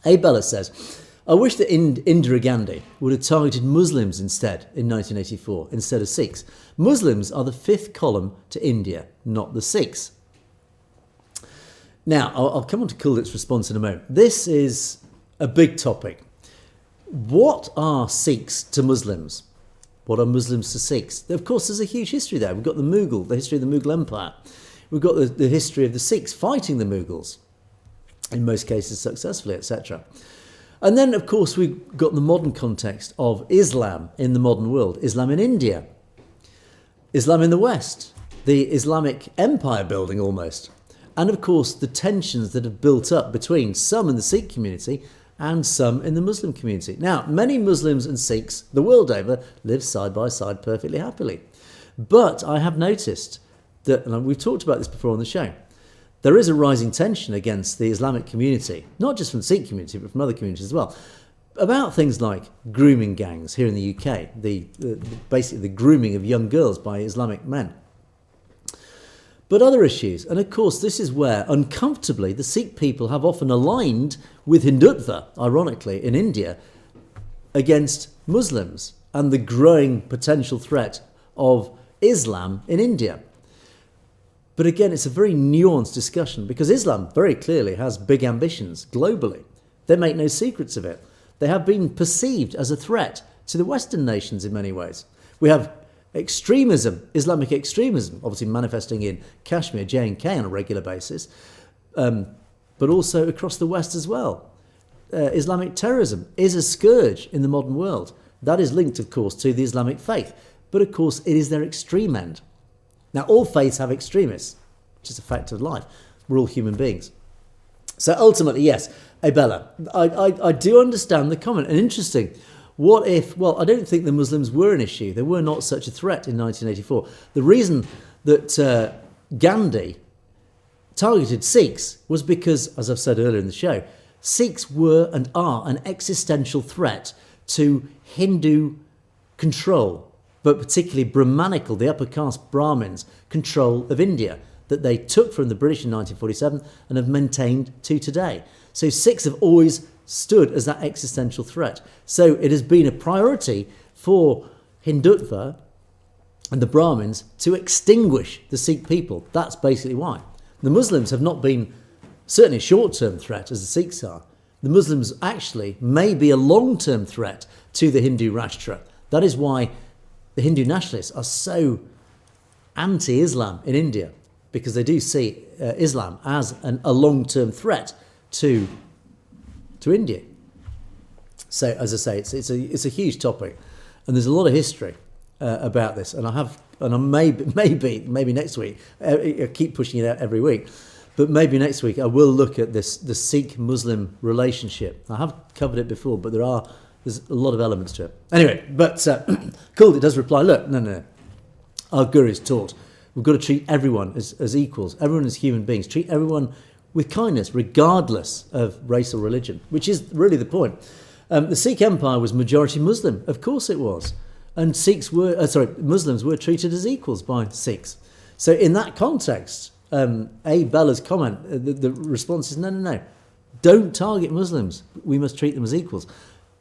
A: Abella says, I wish that Indira Gandhi would have targeted Muslims instead in 1984 instead of Sikhs. Muslims are the fifth column to India, not the Sikhs. Now, I'll come on to Kuldit's response in a moment. This is a big topic. What are Sikhs to Muslims? What are Muslims to Sikhs? Of course, there's a huge history there. We've got the history of the Mughal Empire. We've got the history of the Sikhs fighting the Mughals, in most cases successfully, etc. And then, of course, we've got the modern context of Islam in the modern world, Islam in India, Islam in the West, the Islamic empire building almost, and, of course, the tensions that have built up between some in the Sikh community and some in the Muslim community. Now, many Muslims and Sikhs the world over live side by side perfectly happily. But I have noticed that, and we've talked about this before on the show, there is a rising tension against the Islamic community, not just from the Sikh community, but from other communities as well, about things like grooming gangs here in the UK, basically the grooming of young girls by Islamic men. But other issues, and of course this is where, uncomfortably, the Sikh people have often aligned with Hindutva, ironically, in India, against Muslims and the growing potential threat of Islam in India. But again, it's a very nuanced discussion because Islam very clearly has big ambitions globally. They make no secrets of it. They have been perceived as a threat to the Western nations in many ways. We have extremism, Islamic extremism, obviously manifesting in Kashmir, J&K on a regular basis, but also across the West as well. Islamic terrorism is a scourge in the modern world. That is linked, of course, to the Islamic faith. But, of course, it is their extreme end. Now, all faiths have extremists, which is a fact of life. We're all human beings. So ultimately, yes, Abella, I do understand the comment. And interesting, what if, well, I don't think the Muslims were an issue. They were not such a threat in 1984. The reason that Gandhi targeted Sikhs was because, as I've said earlier in the show, Sikhs were and are an existential threat to Hindu control, but particularly Brahmanical, the upper caste Brahmins, control of India that they took from the British in 1947 and have maintained to today. So Sikhs have always stood as that existential threat. So it has been a priority for Hindutva and the Brahmins to extinguish the Sikh people. That's basically why. The Muslims have not been certainly a short-term threat as the Sikhs are. The Muslims actually may be a long-term threat to the Hindu Rashtra. That is why the Hindu nationalists are so anti-Islam in India, because they do see Islam as a long-term threat to India. So, as I say, it's a huge topic, and there's a lot of history about this. And I maybe next week, I keep pushing it out every week, but maybe next week I will look at the Sikh-Muslim relationship. I have covered it before, but there's a lot of elements to it. Anyway, but Kuldit does reply, look, no. Our Guru's taught we've got to treat everyone as equals, everyone as human beings, treat everyone with kindness, regardless of race or religion, which is really the point. The Sikh Empire was majority Muslim, of course it was, and Muslims were treated as equals by Sikhs. So in that context, Bella's comment, the response is no, don't target Muslims. We must treat them as equals.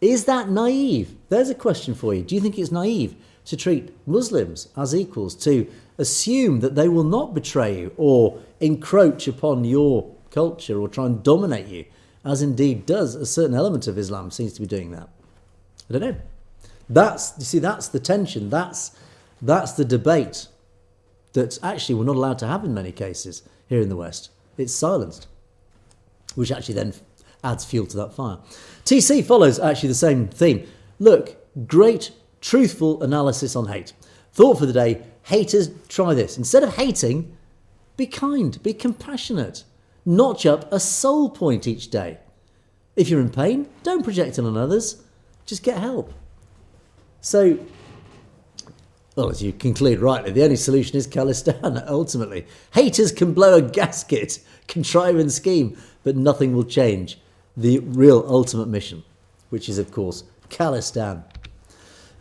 A: Is that naive? There's a question for you. Do you think it's naive to treat Muslims as equals, to assume that they will not betray you or encroach upon your culture or try and dominate you, as indeed does a certain element of Islam seems to be doing that? I don't know. That's the tension. That's the debate that actually we're not allowed to have in many cases here in the West. It's silenced, which actually then adds fuel to that fire. TC follows actually the same theme. Look, great truthful analysis on hate. Thought for the day, haters, try this. Instead of hating, be kind, be compassionate. Notch up a soul point each day. If you're in pain, don't project it on others. Just get help. So, Well, as you conclude rightly, the only solution is Khalistan, ultimately. Haters can blow a gasket, contrive and scheme, but nothing will change the real ultimate mission, which is, of course, Khalistan.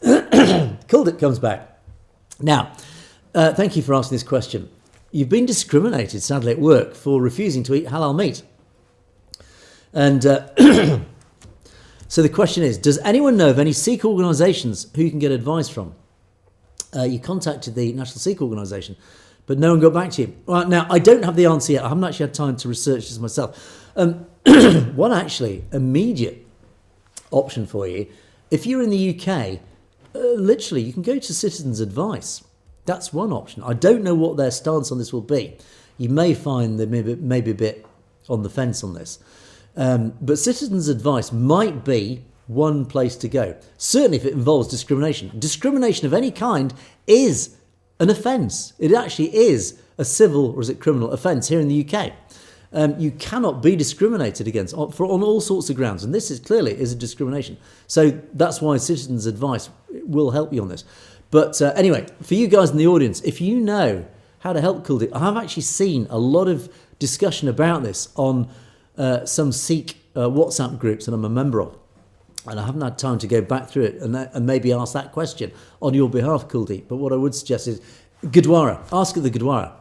A: Kuldip comes back. Now, thank you for asking this question. You've been discriminated, sadly, at work for refusing to eat halal meat. And so the question is, does anyone know of any Sikh organisations who you can get advice from? You contacted the National Sikh Organisation, but no one got back to you. Well, now, I don't have the answer yet. I haven't actually had time to research this myself. One actually immediate option for you, if you're in the UK, literally you can go to Citizens Advice. That's one option. I don't know what their stance on this will be. You may find they may be a bit on the fence on this. But Citizens Advice might be one place to go. Certainly if it involves discrimination. Discrimination of any kind is an offence. It actually is a civil, or is it criminal offence here in the UK. You cannot be discriminated against on all sorts of grounds. And this is clearly a discrimination. So that's why Citizens Advice will help you on this. But anyway, for you guys in the audience, if you know how to help Kuldip, I have actually seen a lot of discussion about this on some Sikh WhatsApp groups that I'm a member of. And I haven't had time to go back through it and maybe ask that question on your behalf, Kuldip. But what I would suggest is Gurdwara. Ask at the Gurdwara.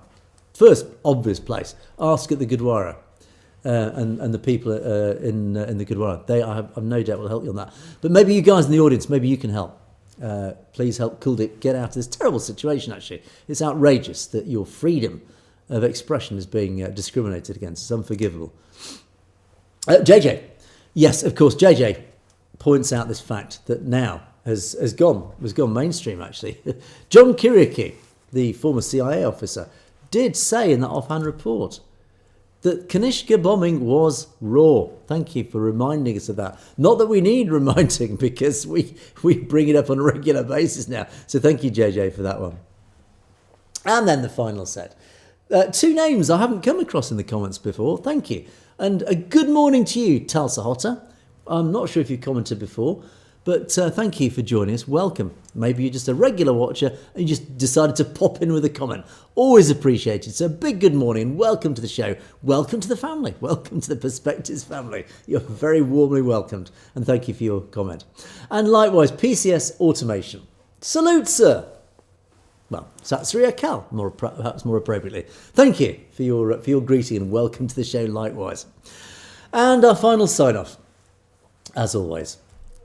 A: First obvious place. Ask at the Gurdwara. And the people in the Gurdwara. They, I have no doubt, will help you on that. But maybe you guys in the audience, maybe you can help. Please help Kuldip get out of this terrible situation, actually. It's outrageous that your freedom of expression is being discriminated against. It's unforgivable. JJ. Yes, of course, JJ points out this fact that now has gone mainstream, actually. John Kiriaki, the former CIA officer, did say in that offhand report that Kanishka bombing was raw. Thank you for reminding us of that. Not that we need reminding, because we bring it up on a regular basis now. So thank you, JJ, for that one. And then the final set. Two names I haven't come across in the comments before. Thank you. And a good morning to you, Talsa Hotter. I'm not sure if you've commented before, but thank you for joining us. Welcome. Maybe you're just a regular watcher and you just decided to pop in with a comment. Always appreciated. So big good morning. Welcome to the show. Welcome to the family. Welcome to the Perspectives family. You're very warmly welcomed. And thank you for your comment. And likewise, PCS Automation. Salute, sir. Well, Sat Sri Akal, perhaps more appropriately. Thank you for your greeting and welcome to the show likewise. And our final sign-off, as always,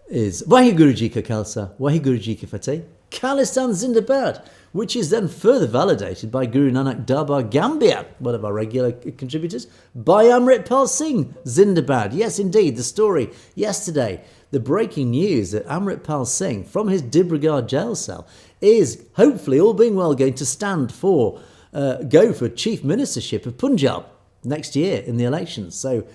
A: is Waheguru Ji Ka Khalsa, Waheguru Ji Ki Fateh, Khalistan Zindabad, which is then further validated by Guru Nanak Darbar Gambia, one of our regular contributors, by Amritpal Singh Zindabad. Yes, indeed, the story yesterday, the breaking news that Amritpal Singh, from his Dibrugarh jail cell, is hopefully, all being well, going to stand for, go for Chief Ministership of Punjab next year in the elections. So,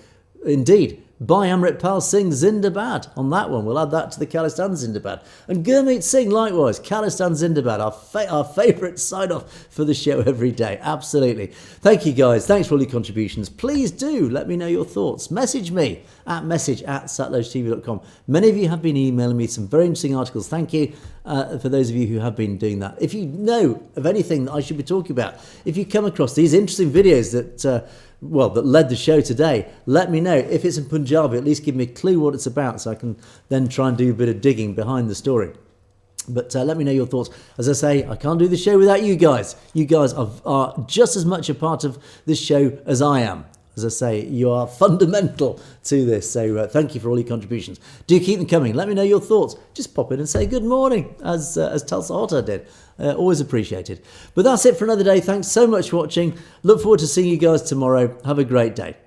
A: indeed, by Amritpal Singh Zindabad on that one. We'll add that to the Khalistan Zindabad. And Gurmeet Singh, likewise, Khalistan Zindabad, our favourite sign-off for the show every day. Absolutely. Thank you, guys. Thanks for all your contributions. Please do let me know your thoughts. Message me at message@satlodgetv.com. Many of you have been emailing me some very interesting articles. Thank you for those of you who have been doing that. If you know of anything that I should be talking about, if you come across these interesting videos that led the show today, let me know. If it's in Punjabi, at least give me a clue what it's about so I can then try and do a bit of digging behind the story. But let me know your thoughts. As I say, I can't do the show without you guys. You guys are just as much a part of this show as I am. As I say, you are fundamental to this. So thank you for all your contributions. Do keep them coming. Let me know your thoughts. Just pop in and say good morning, as Tulsa Otter did. Always appreciated. But that's it for another day. Thanks so much for watching. Look forward to seeing you guys tomorrow. Have a great day.